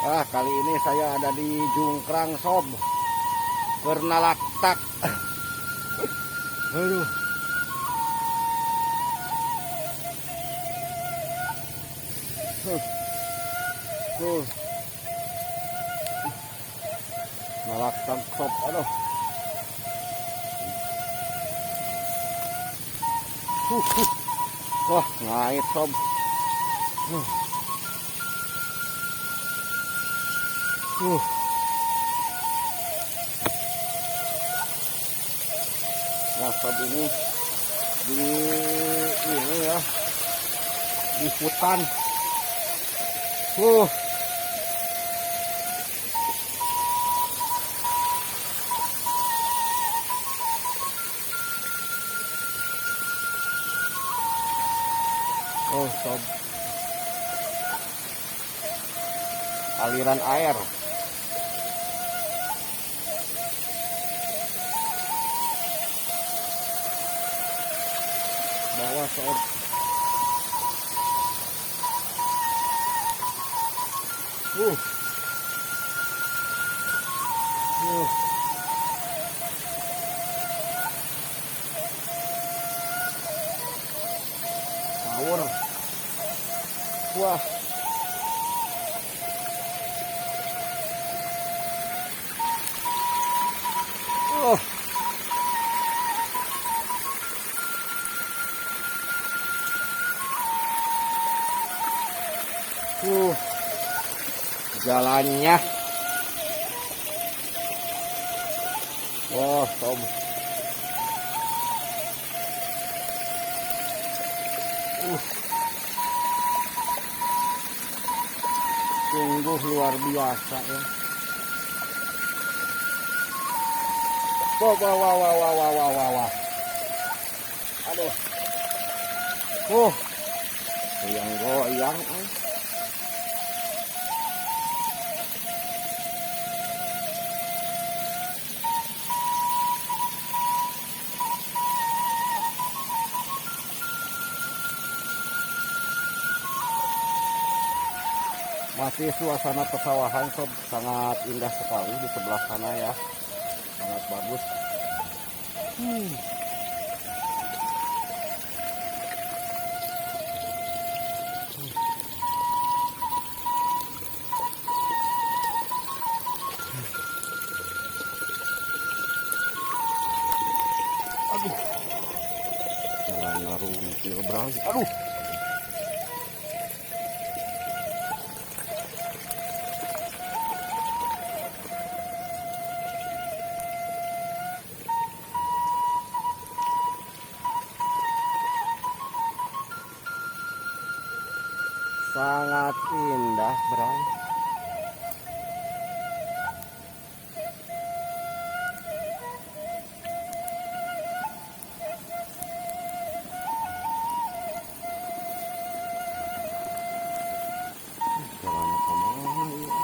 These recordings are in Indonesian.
Kali ini saya ada di Jungkrang Sob Kernalaktak. Aduh. Nalaktak Sob, aduh. Wah, ngait Sob. Nah, sob ini ya di hutan. Sob, aliran air. Bawah sob. Sawur. Wah. Jalannya. Wah, sob. Sungguh luar biasa ya. Wah. Aduh. Goyang. Masih suasana pesawahan sob, sangat indah sekali di sebelah sana ya, sangat bagus. Aduh, jalannya rumit berarti. Aduh. Sangat indah, Bray. Jalannya kemana ya?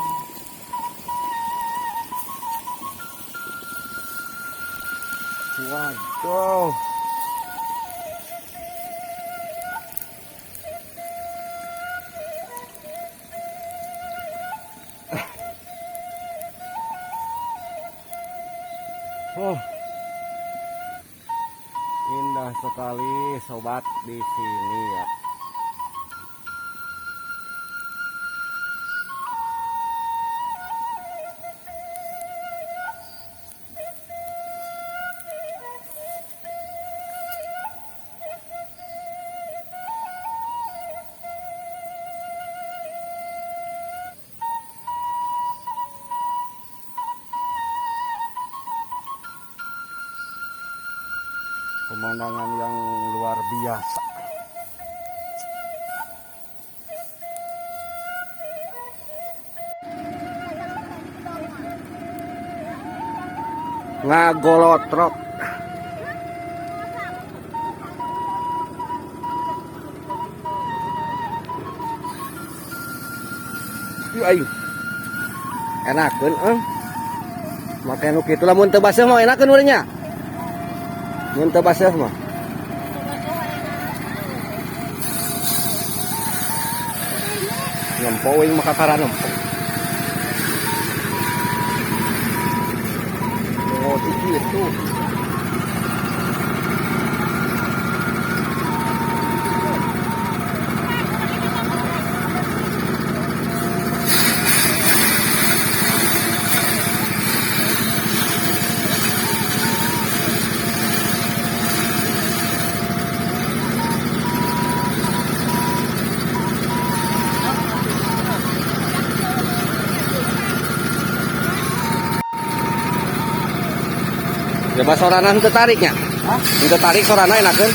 Waduh. Indah sekali sobat di sini ya. Pemandangan yang luar biasa. Ngagolotrok. Ayo. Enakeun make nu kitu lamun teu baseuh mah enakeun urang nya. Mun teu baseuh mah. Ngempo wing maka kara ngempo. Oh, gitu. Coba sorana henteu tariknya. Hah? Henteu tarik sorana enakeun.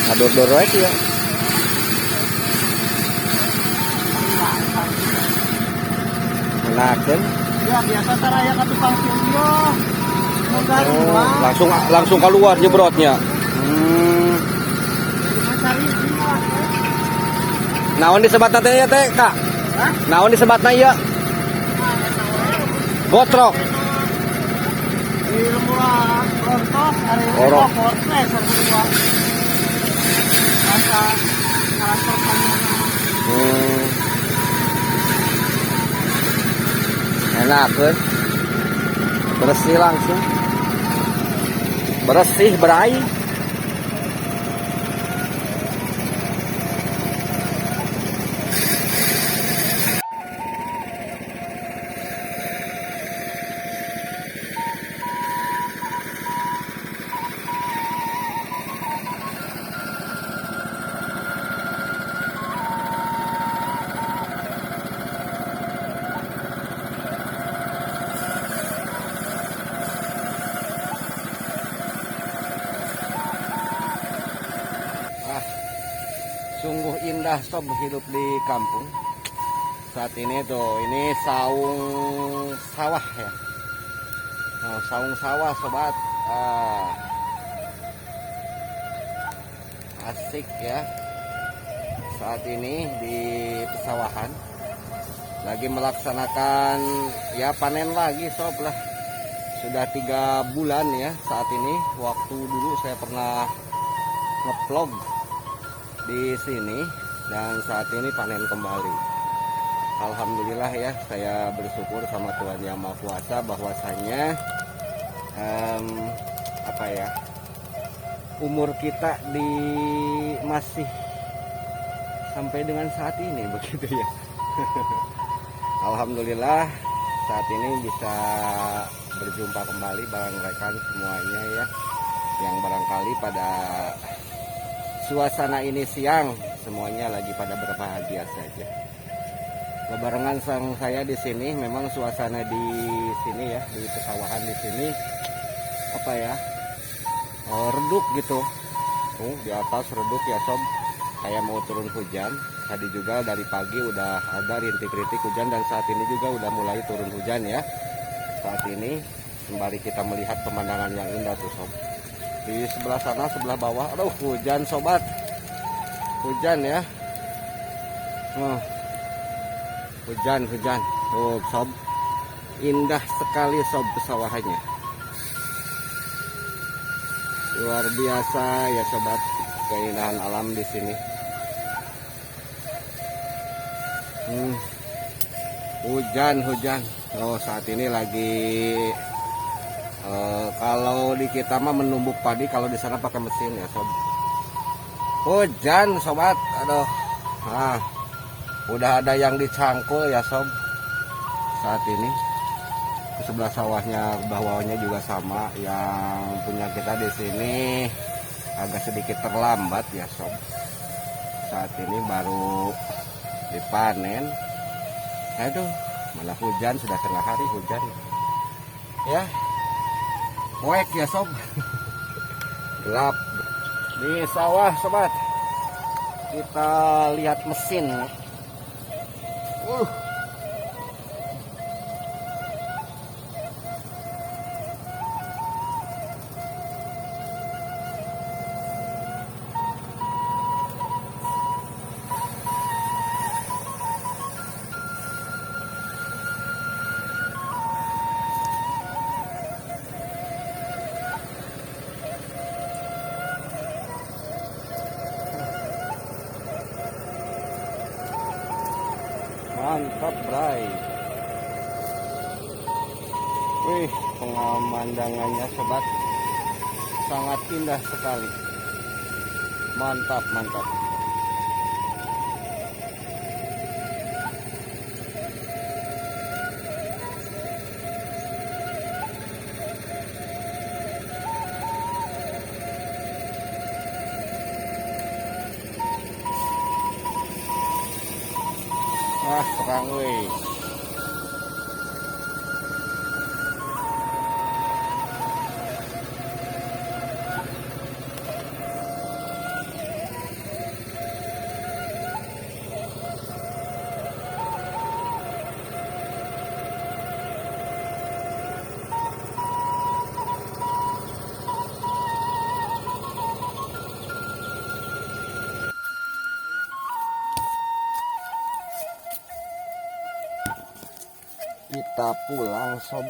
Ngador-dor wae kieu. Enakeun. Ya biasa taraya ka tukang video. Monggar Oh, langsung keluar jebrotnya. cari semua. Naon disebatna teh ya teh, Kak? Hah? Naon disebatna ieu? Botrok. Di lemurah rontos hari Orok. portret kedua. Masa karakter Enakeun. Bersih langsung. Bersih berai. Sungguh indah sob hidup di kampung. Saat ini tuh, ini saung sawah ya. Nah, saung sawah sobat. Asik ya. Saat ini di pesawahan lagi melaksanakan ya panen lagi sob lah. Sudah 3 bulan ya saat ini. Waktu dulu saya pernah nge-vlog di sini dan saat ini panen kembali. Alhamdulillah ya, saya bersyukur sama Tuhan Yang Maha Kuasa bahwasanya apa ya, umur kita masih sampai dengan saat ini begitu ya. Alhamdulillah saat ini bisa berjumpa kembali bareng rekan semuanya ya, yang barangkali pada suasana ini siang semuanya lagi pada berbahagia saja. Kebarengan sang saya di sini, memang suasana di sini ya, di pesawahan di sini apa ya, redup gitu. Di atas redup ya sob. Kayak mau turun hujan. Tadi juga dari pagi udah ada rintik-rintik hujan dan saat ini juga udah mulai turun hujan ya. Saat ini kembali kita melihat pemandangan yang indah tuh sob. Di sebelah sana, sebelah bawah, aduh hujan sobat, hujan ya. Hujan tuh sob, indah sekali sob pesawahannya, luar biasa ya sobat, keindahan alam di sini. Hujan. Oh saat ini lagi kalau di kita mah menumbuk padi, kalau di sana pakai mesin ya sob. Hujan sobat, aduh. Udah ada yang dicangkul ya sob. Saat ini ke sebelah sawahnya, bawahnya juga sama. Yang punya kita di sini agak sedikit terlambat ya sob. Saat ini baru dipanen. Aduh, malah hujan, sudah tengah hari hujan. Ya. Poek ya sob. Gelap di sawah sobat. Kita lihat mesin. Mantap bray. Wih, pemandangannya sobat, sangat indah sekali. Mantap, mantap. Wah, terang weh. Kita pulang sob.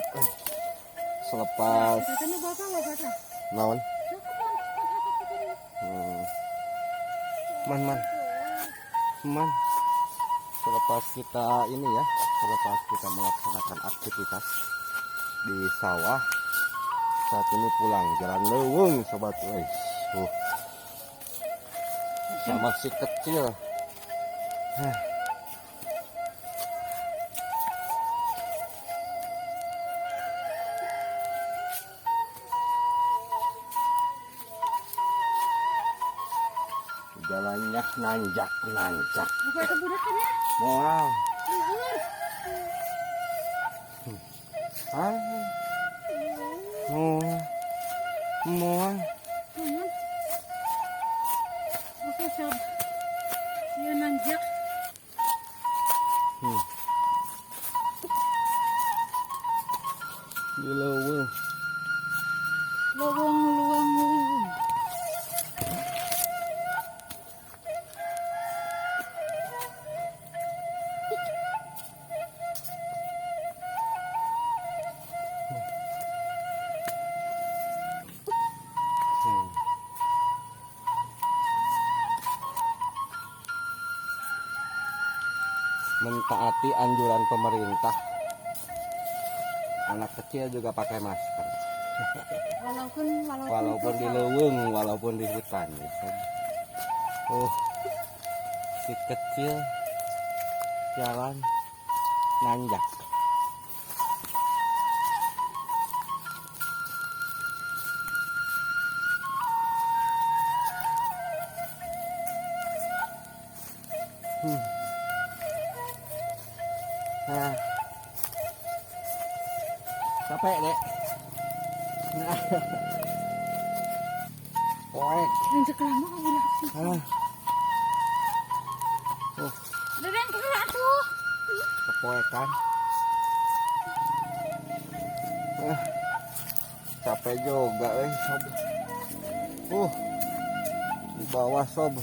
Selepas naon? Man. Selepas kita ini ya, selepas kita melaksanakan aktivitas di sawah, saat ini pulang jalan leuweung sobat. Sama si kecil. Jalannya nanjak. Wow. Mual. Oke sob, dia nanjak. Di leuweung. Luang. Mentaati anjuran pemerintah, anak kecil juga pakai masker walaupun di leuweung, walaupun di hutan ya. Si kecil jalan nanjak. Nah, capek dek. Nah, poek. Nanjak lama kau bilang sih. Deden gerak tuh. Kepoekan. Capek juga, sob. Di bawah sob.